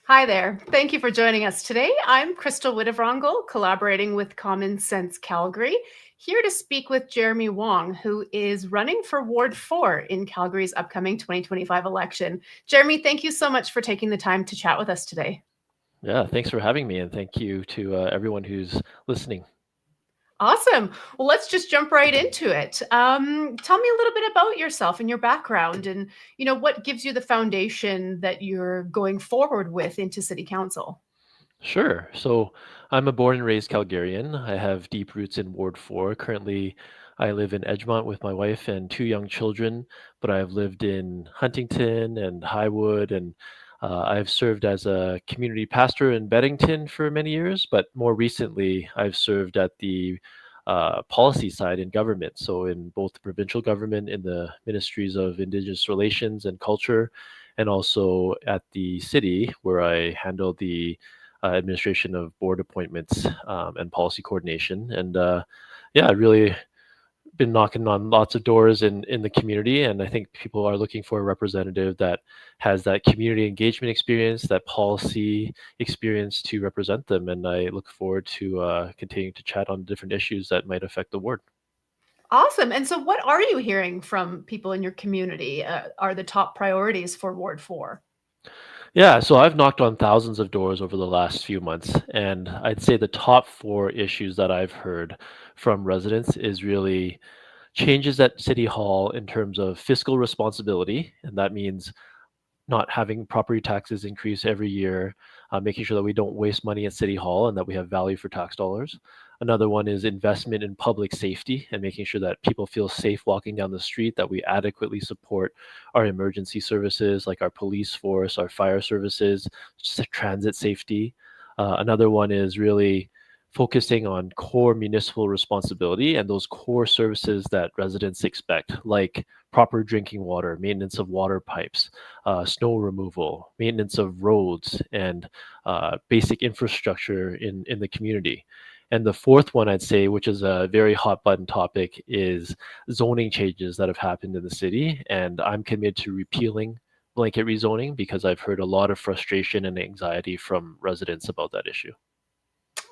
Hi there. Thank you for joining us today. I'm Crystal Wittevrongle, collaborating with Common Sense Calgary, here to speak with Jeremy Wong, who is running for Ward 4 in Calgary's upcoming 2025 election. Jeremy, thank you so much for taking the time to chat with us today. Yeah, thanks for having me, and thank you to everyone who's listening. Awesome. Well, let's just jump right into it. Tell me a little bit about yourself and your background, and what gives you the foundation that you're going forward with into City Council. Sure. So I'm a born and raised Calgarian. I have deep roots in Ward 4. Currently, I live in Edgemont with my wife and two young children, but I've lived in Huntington and Highwood, and I've served as a community pastor in Beddington for many years, but more recently, I've served at the policy side in government. So, in both the provincial government, in the ministries of Indigenous Relations and Culture, and also at the city, where I handle the administration of board appointments and policy coordination. And yeah, I really been knocking on lots of doors in the community, and I think people are looking for a representative that has that community engagement experience, that policy experience to represent them. And I look forward to continuing to chat on different issues that might affect the ward. Awesome. And so, what are you hearing from people in your community? Are the top priorities for Ward 4? Yeah, so I've knocked on thousands of doors over the last few months, and I'd say the top four issues that I've heard from residents is really changes at City Hall in terms of fiscal responsibility, and that means not having property taxes increase every year, making sure that we don't waste money at City Hall and that we have value for tax dollars. Another one is investment in public safety and making sure that people feel safe walking down the street, that we adequately support our emergency services like our police force, our fire services, transit safety. Another one is really focusing on core municipal responsibility and those core services that residents expect, like proper drinking water, maintenance of water pipes, snow removal, maintenance of roads, and basic infrastructure in the community. And the fourth one, I'd say, which is a very hot button topic, is zoning changes that have happened in the city. And I'm committed to repealing blanket rezoning because I've heard a lot of frustration and anxiety from residents about that issue.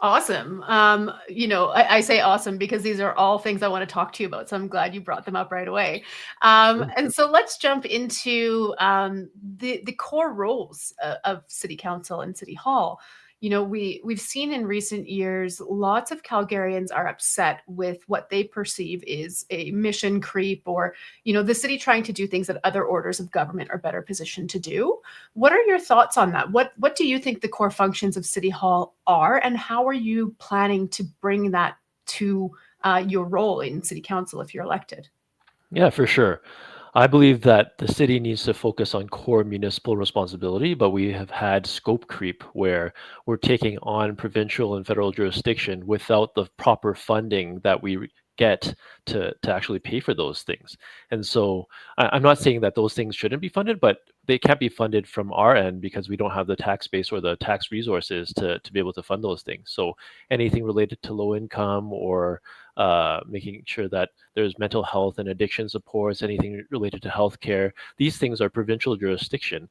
Awesome. I say awesome because these are all things I want to talk to you about. So I'm glad you brought them up right away. Sure. And so let's jump into the core roles of City Council and City Hall. We've seen in recent years lots of Calgarians are upset with what they perceive is a mission creep, or the city trying to do things that other orders of government are better positioned to do. What are your thoughts on that? What do you think the core functions of City Hall are, and how are you planning to bring that to your role in City Council if you're elected? Yeah, for sure. I believe that the city needs to focus on core municipal responsibility, but we have had scope creep where we're taking on provincial and federal jurisdiction without the proper funding that get to actually pay for those things. And so I'm not saying that those things shouldn't be funded, but they can't be funded from our end because we don't have the tax base or the tax resources to be able to fund those things. So anything related to low income or making sure that there's mental health and addiction supports, anything related to healthcare. These things are provincial jurisdiction.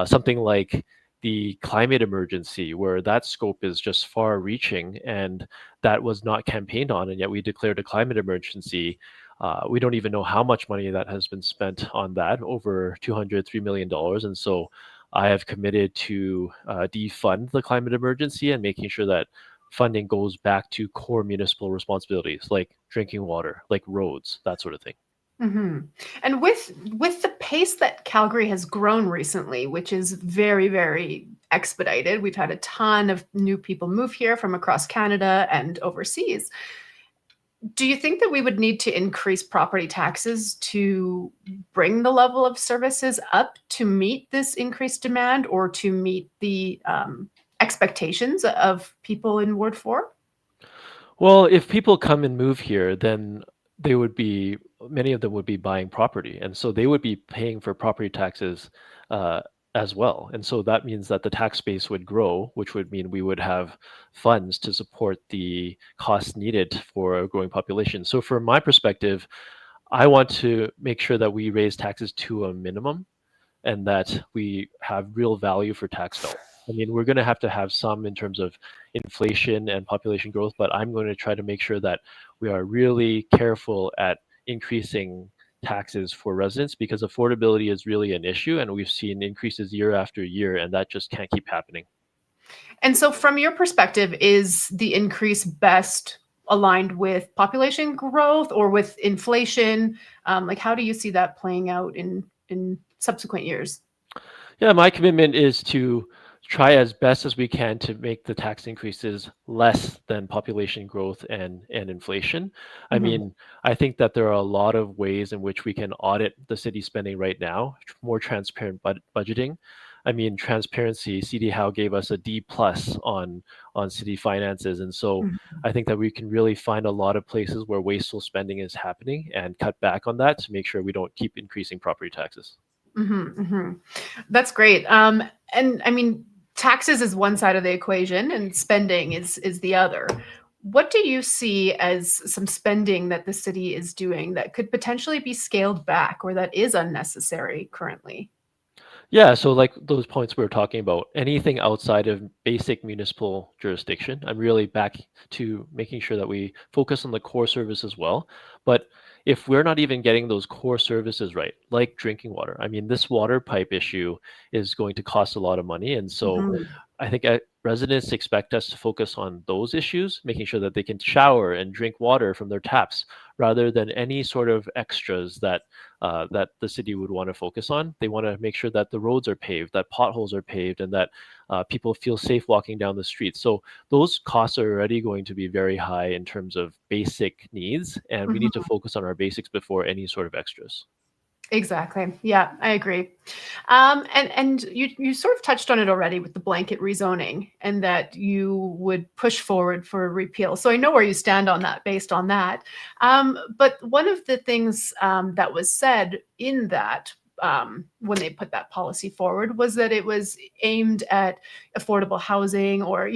Something like the climate emergency, where that scope is just far reaching and that was not campaigned on, and yet we declared a climate emergency. We don't even know how much money that has been spent on that, over $203 million. And so I have committed to defund the climate emergency and making sure that funding goes back to core municipal responsibilities like drinking water, like roads, that sort of thing. Hmm. And with the pace that Calgary has grown recently, which is very, very expedited, we've had a ton of new people move here from across Canada and overseas. Do you think that we would need to increase property taxes to bring the level of services up to meet this increased demand, or to meet the expectations of people in Ward 4? Well, if people come and move here, then they would be many of them would be buying property, and so they would be paying for property taxes uh, as well. And so that means that the tax base would grow, which would mean we would have funds to support the costs needed for a growing population. So, from my perspective, I want to make sure that we raise taxes to a minimum and that we have real value for tax dollars. I mean, we're going to have some in terms of inflation and population growth, but I'm going to try to make sure that we are really careful at increasing taxes for residents because affordability is really an issue, and we've seen increases year after year, and that just can't keep happening. And so, from your perspective, is the increase best aligned with population growth or with inflation? Like, how do you see that playing out in subsequent years? Yeah, my commitment is to try as best as we can to make the tax increases less than population growth and inflation. I Mhm, mean, I think that there are a lot of ways in which we can audit the city spending right now, more transparent budgeting. I mean, transparency. CD Howe gave us a D plus on city finances, and so mhm, I think that we can really find a lot of places where wasteful spending is happening and cut back on that to make sure we don't keep increasing property taxes. mhm, mhm. That's great. And I mean, taxes is one side of the equation, and spending is the other. What do you see as some spending that the city is doing that could potentially be scaled back or that is unnecessary currently? Yeah, so like those points we were talking about, anything outside of basic municipal jurisdiction, I'm really back to making sure that we focus on the core service as well. But if we're not even getting those core services right, like drinking water, I mean, this water pipe issue is going to cost a lot of money. And so Mhm, I think residents expect us to focus on those issues, making sure that they can shower and drink water from their taps, rather than any sort of extras that the city would want to focus on. They want to make sure that the roads are paved, that potholes are paved, and that people feel safe walking down the street. So those costs are already going to be very high in terms of basic needs, and we need to mhm. focus on our basics before any sort of extras. Exactly. Yeah, I agree. And you sort of touched on it already with the blanket rezoning and that you would push forward for a repeal. So I know where you stand on that based on that. But one of the things that was said in that when they put that policy forward was that it was aimed at affordable housing or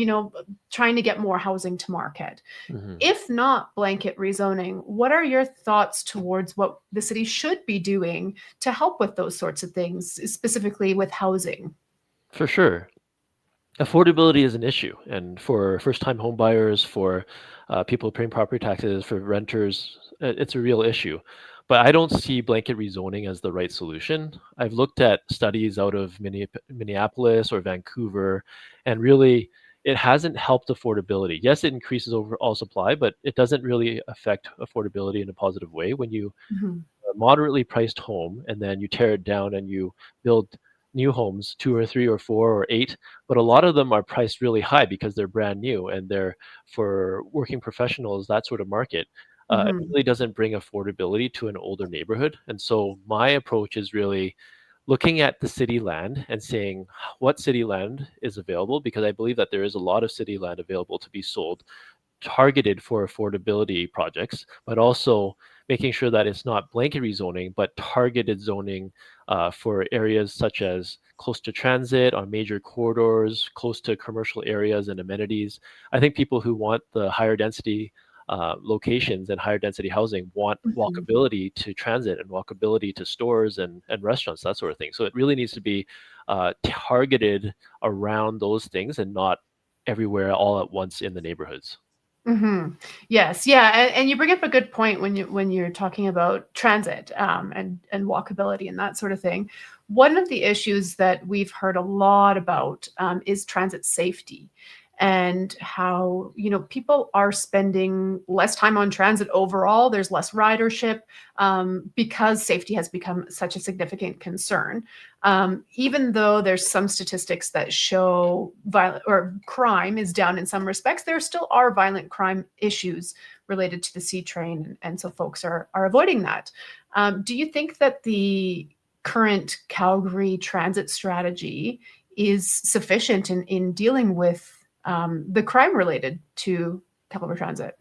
trying to get more housing to market. Mhm. If not blanket rezoning, what are your thoughts towards what the city should be doing to help with those sorts of things, specifically with housing? For sure. Affordability is an issue, and for first-time home buyers, for people paying property taxes, for renters, it's a real issue. But I don't see blanket rezoning as the right solution. I've looked at studies out of Minneapolis or Vancouver, and really, it hasn't helped affordability. Yes, it increases overall supply, but it doesn't really affect affordability in a positive way. When you Mhm, a moderately priced home and then you tear it down and you build new homes, two or three or four or eight, but a lot of them are priced really high because they're brand new and they're for working professionals, that sort of market. It mhm, really doesn't bring affordability to an older neighborhood. And so my approach is really looking at the city land and saying what city land is available because I believe that there is a lot of city land available to be sold targeted for affordability projects, but also making sure that it's not blanket rezoning, but targeted zoning for areas such as close to transit, on major corridors, close to commercial areas and amenities. I think people who want the higher density locations and higher density housing want mhm, walkability to transit and walkability to stores and restaurants, that sort of thing. So it really needs to be targeted around those things and not everywhere all at once in the neighborhoods. mhm. Yes, yeah, and you bring up a good point when you're talking about transit and walkability and that sort of thing. One of the issues that we've heard a lot about is transit safety and how people are spending less time on transit overall. There's less ridership because safety has become such a significant concern. Even though there's some statistics that show violent or crime is down in some respects, there still are violent crime issues related to the C train, and so folks are avoiding that. Do you think that the current Calgary transit strategy is sufficient in dealing with the crime related to Calgary transit?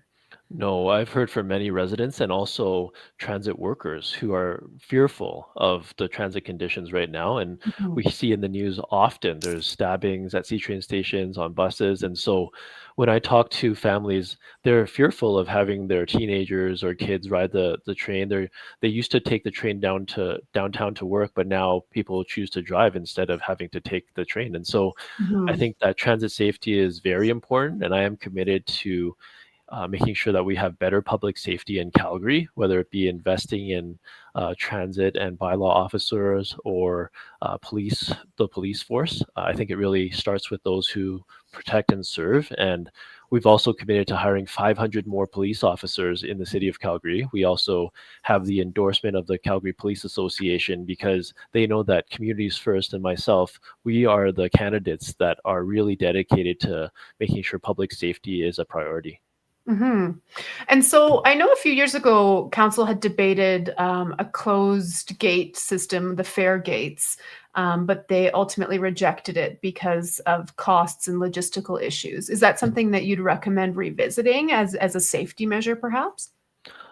No, I've heard from many residents and also transit workers who are fearful of the transit conditions right now. And we Mhm. see in the news often there's stabbings at C train stations, on buses. And so when I talk to families, they're fearful of having their teenagers or kids ride the train. They used to take the train down to downtown to work, but now people choose to drive instead of having to take the train. And so I Mhm. think that transit safety is very important, and I am committed to making sure that we have better public safety in Calgary, whether it be investing in transit and bylaw officers or the police force. I think it really starts with those who protect and serve. And we've also committed to hiring 500 more police officers in the city of Calgary. We also have the endorsement of the Calgary Police Association because they know that Communities First and myself, we are the candidates that are really dedicated to making sure public safety is a priority. Mhm. And so I know a few years ago, council had debated a closed gate system, the fare gates, but they ultimately rejected it because of costs and logistical issues. Is that something that you'd recommend revisiting as a safety measure, perhaps?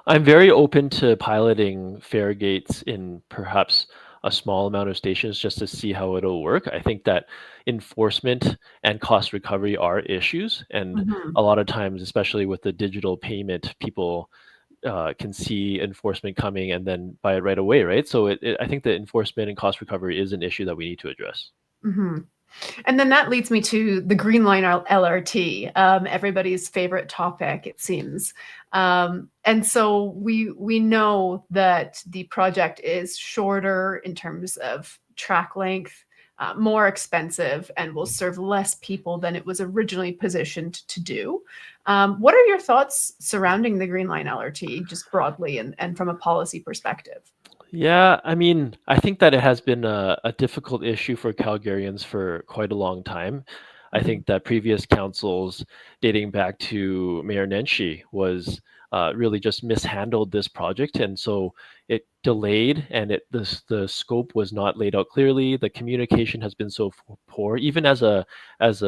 I'm very open to piloting fare gates in perhaps a small amount of stations just to see how it'll work. I think that enforcement and cost recovery are issues, and Mhm. a lot of times, especially with the digital payment, people can see enforcement coming and then buy it right away, right? So I think that enforcement and cost recovery is an issue that we need to address. Mhm. And then that leads me to the Green Line LRT, everybody's favorite topic, it seems. And so we know that the project is shorter in terms of track length, more expensive, and will serve less people than it was originally positioned to do. What are your thoughts surrounding the Green Line LRT, just broadly and from a policy perspective? Yeah, I mean, I think that it has been a difficult issue for Calgarians for quite a long time. I Mhm. think that previous councils, dating back to Mayor Nenshi, was really just mishandled this project, and so it delayed, and the scope was not laid out clearly. The communication has been so poor. Even as a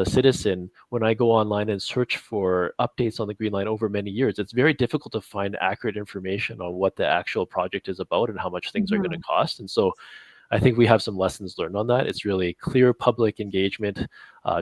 citizen, when I go online and search for updates on the Green Line over many years, it's very difficult to find accurate information on what the actual project is about and how much things are going to Mhm. cost. And so I think we have some lessons learned on that. It's really clear public engagement,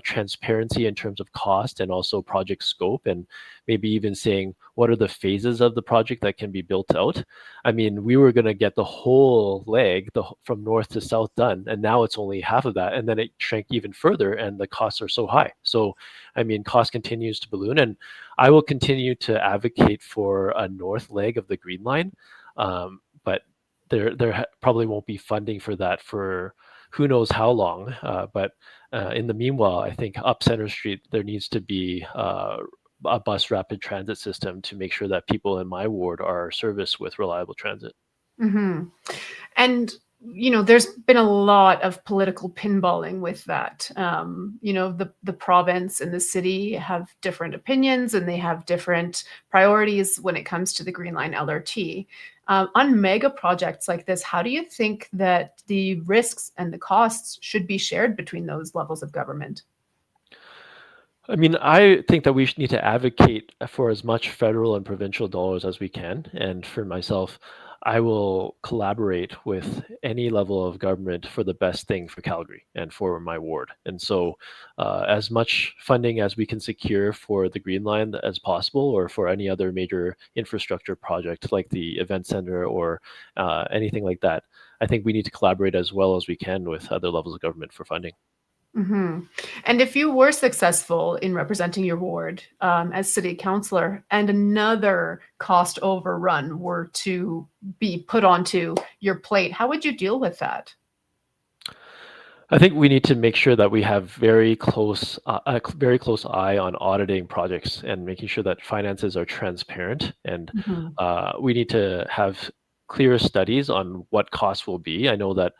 transparency in terms of cost and also project scope, and maybe even saying what are the phases of the project that can be built out. I mean, we were going to get the whole leg from north to south done, and now it's only half of that, and then it shrank even further, and the costs are so high. So, I mean, cost continues to balloon, and I will continue to advocate for a north leg of the Green Line. But probably won't be funding for that for who knows how long. But in the meanwhile, I think up Center Street there needs to be a bus rapid transit system to make sure that people in my ward are serviced with reliable transit. Mhm. And there's been a lot of political pinballing with that. The province and the city have different opinions, and they have different priorities when it comes to the Green Line LRT. On mega projects like this, how do you think that the risks and the costs should be shared between those levels of government? I mean, I think that we need to advocate for as much federal and provincial dollars as we can. And for myself, I will collaborate with any level of government for the best thing for Calgary and for my ward. And so, as much funding as we can secure for the Green Line as possible, or for any other major infrastructure project like the event center or anything like that, I think we need to collaborate as well as we can with other levels of government for funding. Mhm. And if you were successful in representing your ward, as city councillor and another cost overrun were to be put onto your plate, how would you deal with that? I think we need to make sure that we have very close eye on auditing projects and making sure that finances are transparent. And Mhm. we need to have clear studies on what costs will be. I know that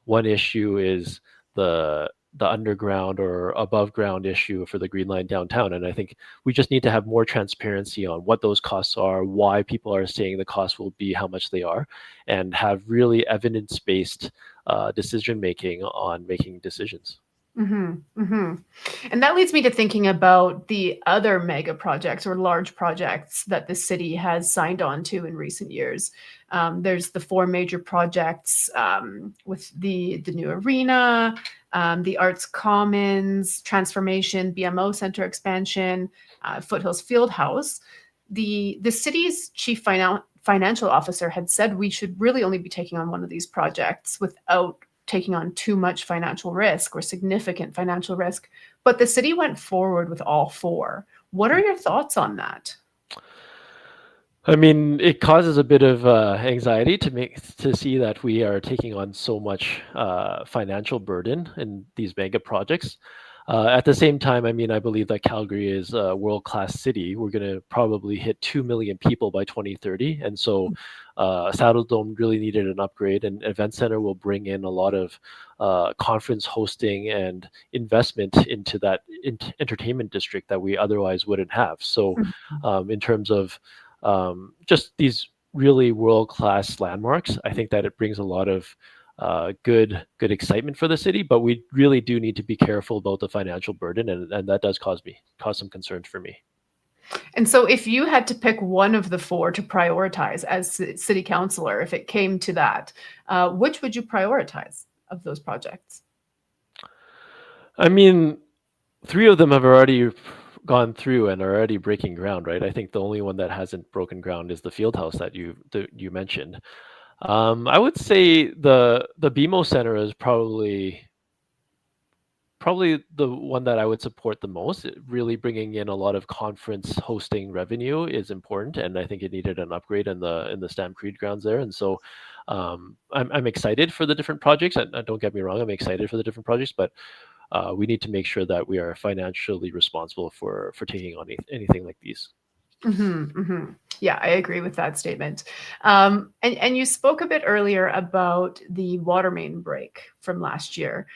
one issue is the underground or above ground issue for the Green Line downtown, and I think we just need to have more transparency on what those costs are, why people are saying the costs will be how much they are, and have really evidence based decision making on making decisions. And that leads me to thinking about the other mega projects or large projects that the city has signed on to in recent years. There's the four major projects with the new arena, the Arts Commons transformation, BMO Center expansion, Foothills Fieldhouse. The city's chief financial officer had said we should really only be taking on one of these projects without taking on too much financial risk or significant financial risk. But the city went forward with all four. What are your thoughts on that? I mean, it causes a bit of anxiety to see that we are taking on so much financial burden in these mega projects. At the same time, I mean, I believe that Calgary is a world-class city. We're going to probably hit 2 million people by 2030, and so Saddle Dome really needed an upgrade. And Event Center will bring in a lot of conference hosting and investment into that entertainment district that we otherwise wouldn't have. So, in terms of just these really world class landmarks, I think that it brings a lot of good excitement for the city. But we really do need to be careful about the financial burden, and that does cause some concerns for me. And so, if you had to pick one of the four to prioritize as city councilor, if it came to that, which would you prioritize of those projects? I mean, three of them have already gone through and are already breaking ground, right? I think the only one that hasn't broken ground is the field house that you mentioned. I would say the BMO Center is probably the one that I would support the most. Really bringing in a lot of conference hosting revenue is important, and I think it needed an upgrade in the Stampede grounds there. And so, I'm excited for the different projects. And don't get me wrong, I'm excited for the different projects, but we need to make sure that we are financially responsible for taking on anything like these. Yeah, I agree with that statement. And you spoke a bit earlier about the water main break from last year,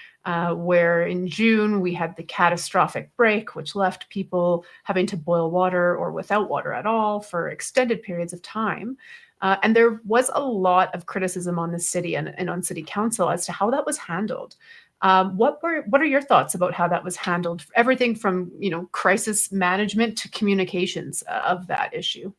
where in June we had the catastrophic break, which left people having to boil water or without water at all for extended periods of time. And there was a lot of criticism on the city and on city council as to how that was handled. What are your thoughts about how that was handled? Everything from crisis management to communications of that issue.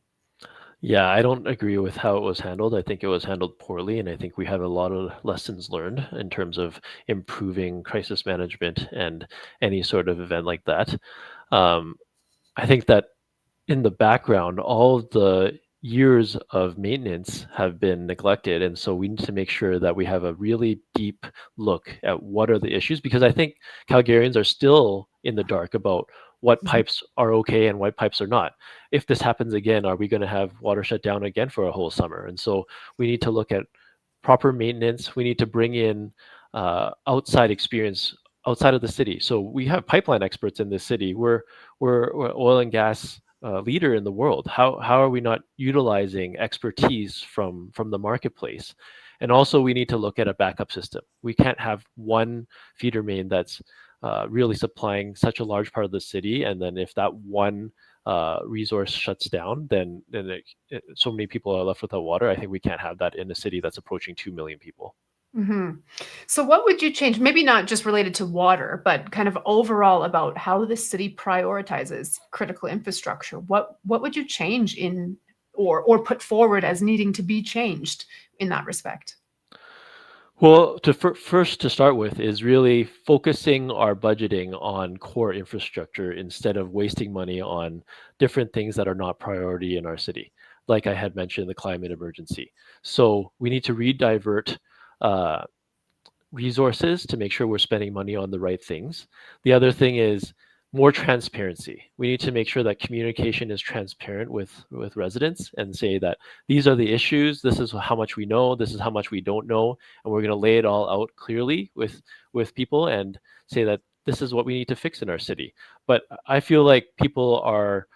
Yeah, I don't agree with how it was handled. I think it was handled poorly, and I think we have a lot of lessons learned in terms of improving crisis management and any sort of event like that. Um, I think that in the background, all of the years of maintenance have been neglected. And so we need to make sure that we have a really deep look at what are the issues, because I think Calgarians are still in the dark about what Mhm. pipes are okay and what pipes are not. If this happens again, are we going to have water shut down again for a whole summer? And so we need to look at proper maintenance. We need to bring in outside experience outside of the city. So we have pipeline experts in this city. We're oil and gas leader in the world. How are we not utilizing expertise from the marketplace? And also, we need to look at a backup system. We can't have one feeder main that's really supplying such a large part of the city, and then if that one resource shuts down, so many people are left without water. I think we can't have that in a city that's approaching 2 million people. hmm So, what would you change? Maybe not just related to water, but kind of overall about how the city prioritizes critical infrastructure. What would you change in or put forward as needing to be changed in that respect? Well, first to start with is really focusing our budgeting on core infrastructure instead of wasting money on different things that are not priority in our city. Like I had mentioned, the climate emergency. So we need to redivert uh, resources to make sure we're spending money on the right things. The other thing is more transparency. We need to make sure that communication is transparent with residents and say that these are the issues, this is how much we know, this is how much we don't know, and we're going to lay it all out clearly with people and say that this is what we need to fix in our city. But I feel like people are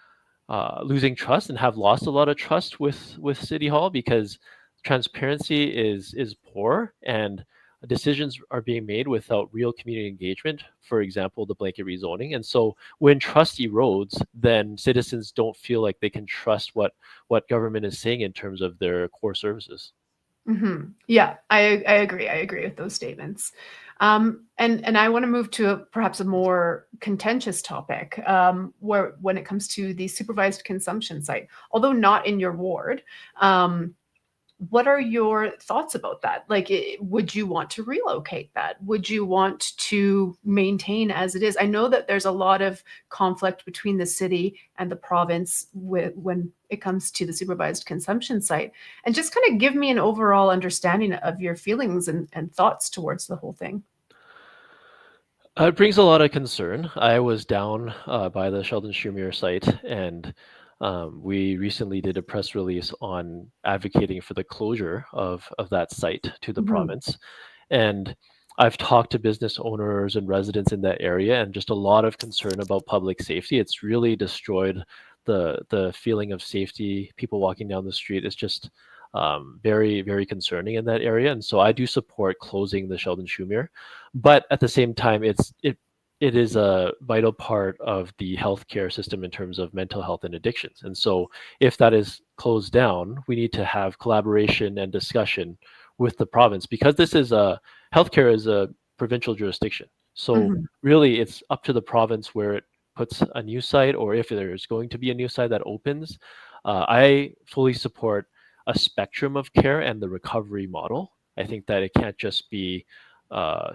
losing trust and have lost a lot of trust with City Hall because transparency is poor and decisions are being made without real community engagement. For example, the blanket rezoning. And so when trust erodes, then citizens don't feel like they can trust what government is saying in terms of their core services. Yeah, I agree. I agree with those statements. And I want to move to perhaps a more contentious topic, where when it comes to the supervised consumption site, although not in your ward, um, what are your thoughts about that? Like, would you want to relocate that? Would you want to maintain as it is? I know that there's a lot of conflict between the city and the province when it comes to the supervised consumption site. And just kind of give me an overall understanding of your feelings and thoughts towards the whole thing. It brings a lot of concern. I was down by the Sheldon Schumer site, and we recently did a press release on advocating for the closure of that site to the Mhm. province. And I've talked to business owners and residents in that area, and just a lot of concern about public safety. It's really destroyed the feeling of safety. People walking down the street is just very, very concerning in that area. And so I do support closing the Sheldon Schumer, but at the same time, it is a vital part of the healthcare system in terms of mental health and addictions. And so if that is closed down, we need to have collaboration and discussion with the province, because this is a healthcare is a provincial jurisdiction. So Mhm. really, it's up to the province where it puts a new site, or if there's going to be a new site that opens. I fully support a spectrum of care and the recovery model. I think that it can't just be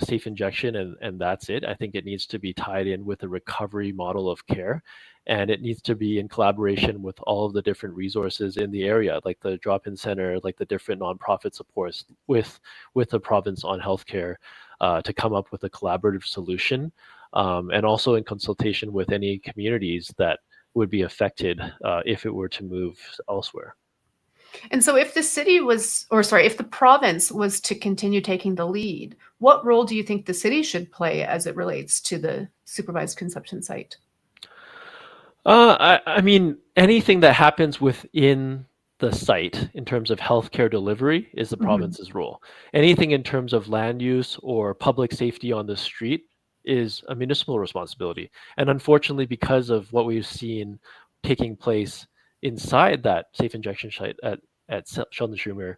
safe injection and that's it. I think it needs to be tied in with a recovery model of care, and it needs to be in collaboration with all of the different resources in the area, like the drop-in center, like the different nonprofit supports with the province on healthcare, to come up with a collaborative solution, and also in consultation with any communities that would be affected if it were to move elsewhere. And so if the city was, or sorry, if the province was to continue taking the lead, what role do you think the city should play as it relates to the supervised consumption site? I mean, anything that happens within the site in terms of healthcare delivery is the Mhm. province's role. Anything in terms of land use or public safety on the street is a municipal responsibility. And unfortunately, because of what we've seen taking place inside that safe injection site at Sheldon Schumer,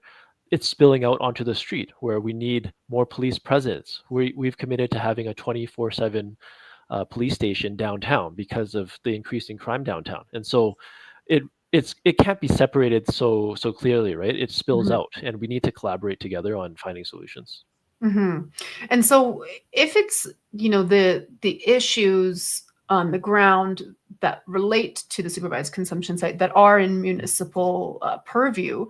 it's spilling out onto the street where we need more police presence. We've committed to having a 24/7 police station downtown because of the increasing crime downtown. And so it it can't be separated so clearly, right? It spills Mhm. out, and we need to collaborate together on finding solutions. Mhm. And so if it's, the issues on the ground that relate to the supervised consumption site that are in municipal purview,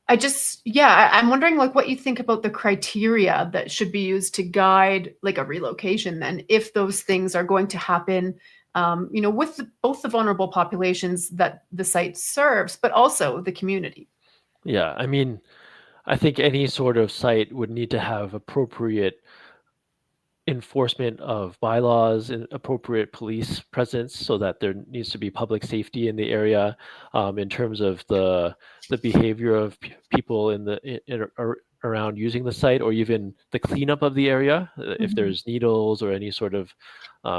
I'm wondering like what you think about the criteria that should be used to guide like a relocation then, if those things are going to happen, with both the vulnerable populations that the site serves, but also the community. Yeah, I mean, I think any sort of site would need to have appropriate enforcement of bylaws and appropriate police presence so that there needs to be public safety in the area, in terms of the behavior of people in around using the site, or even the cleanup of the area, if Mhm. there's needles or any sort of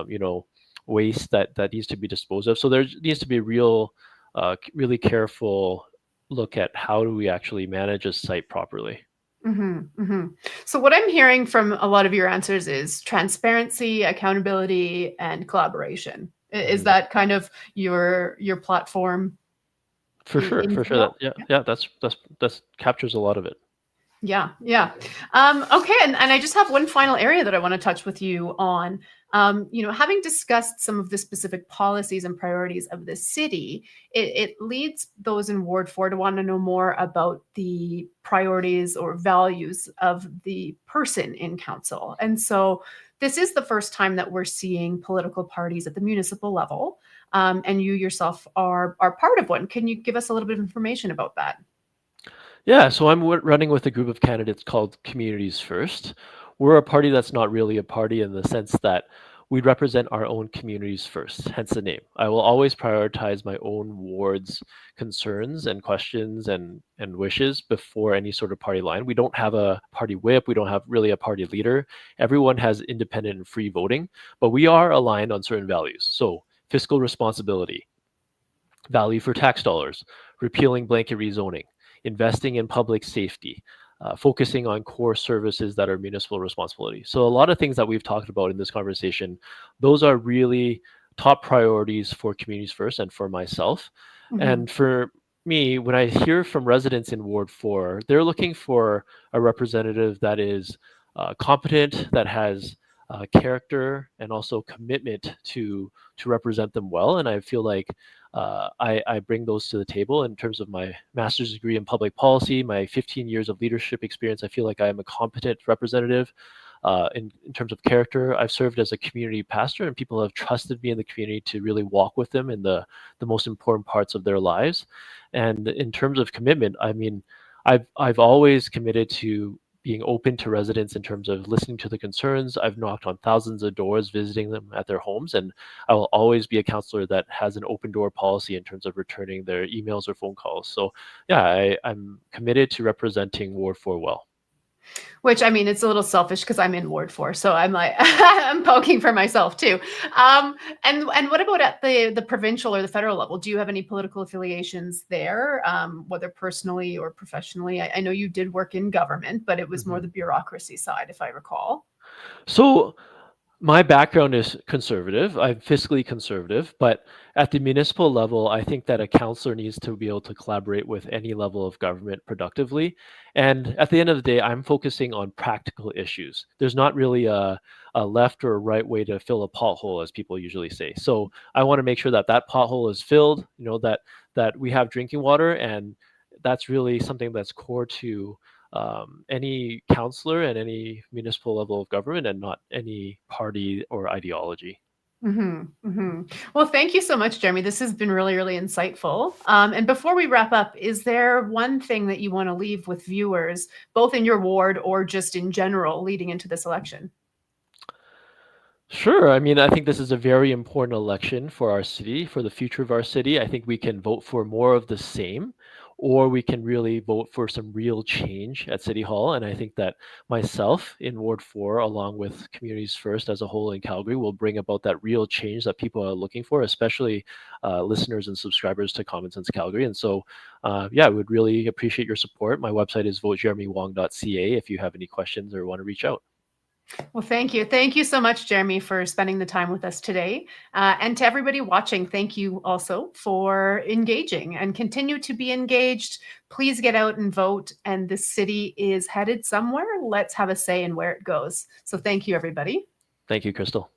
you know waste that needs to be disposed of. So there needs to be really careful look at how do we actually manage a site properly. Mhm, mhm. So what I'm hearing from a lot of your answers is transparency, accountability, and collaboration. Is Mhm. that kind of your platform in For City sure. That Hall? yeah, that's captures a lot of it. Yeah, yeah. Okay, and I just have one final area that I want to touch with you on. Having discussed some of the specific policies and priorities of the city, it leads those in Ward 4 to want to know more about the priorities or values of the person in council. And so this is the first time that we're seeing political parties at the municipal level, and you yourself are part of one. Can you give us a little bit of information about that? Yeah, so I'm running with a group of candidates called Communities First. We're a party that's not really a party in the sense that we represent our own communities first, hence the name. I will always prioritize my own ward's concerns and questions and wishes before any sort of party line. We don't have a party whip, we don't have really a party leader. Everyone has independent and free voting, but we are aligned on certain values. So, fiscal responsibility, value for tax dollars, repealing blanket rezoning, investing in public safety, focusing on core services that are municipal responsibility. So a lot of things that we've talked about in this conversation, those are really top priorities for Communities First and for myself. Mhm. And for me, when I hear from residents in Ward 4, they're looking for a representative that is competent, that has character, and also commitment to represent them well. And I feel like I bring those to the table in terms of my master's degree in public policy, my 15 years of leadership experience. I feel like I am a competent representative. In terms of character, I've served as a community pastor, and people have trusted me in the community to really walk with them in the most important parts of their lives. And in terms of commitment, I mean, I've always committed to being open to residents in terms of listening to the concerns. I've knocked on thousands of doors, visiting them at their homes, and I will always be a counselor that has an open door policy in terms of returning their emails or phone calls. So, yeah, I'm committed to representing Ward 4 well. Which, I mean, it's a little selfish because I'm in Ward 4, so I'm like I'm poking for myself too. And what about at the provincial or the federal level? Do you have any political affiliations there, whether personally or professionally? I know you did work in government, but it was more Mhm. the bureaucracy side, if I recall. So, my background is conservative. I'm fiscally conservative, but at the municipal level, I think that a councillor needs to be able to collaborate with any level of government productively. And at the end of the day, I'm focusing on practical issues. There's not really a left or a right way to fill a pothole, as people usually say. So I want to make sure that that pothole is filled. You know that we have drinking water, and that's really something that's core to any counselor and any municipal level of government, and not any party or ideology. Mhm, mhm. Well, thank you so much, Jeremy. This has been really, really insightful. And before we wrap up, is there one thing that you want to leave with viewers, both in your ward or just in general, leading into this election? Sure. I mean, I think this is a very important election for our city, for the future of our city. I think we can vote for more of the same, or we can really vote for some real change at City Hall. And I think that myself in Ward 4, along with Communities First as a whole in Calgary, will bring about that real change that people are looking for, especially listeners and subscribers to Common Sense Calgary. And so, yeah, I would really appreciate your support. My website is votejeremywong.ca if you have any questions or want to reach out. Well, thank you. Thank you so much, Jeremy, for spending the time with us today. And to everybody watching, thank you also for engaging and continue to be engaged. Please get out and vote. And the city is headed somewhere. Let's have a say in where it goes. So thank you, everybody. Thank you, Crystal.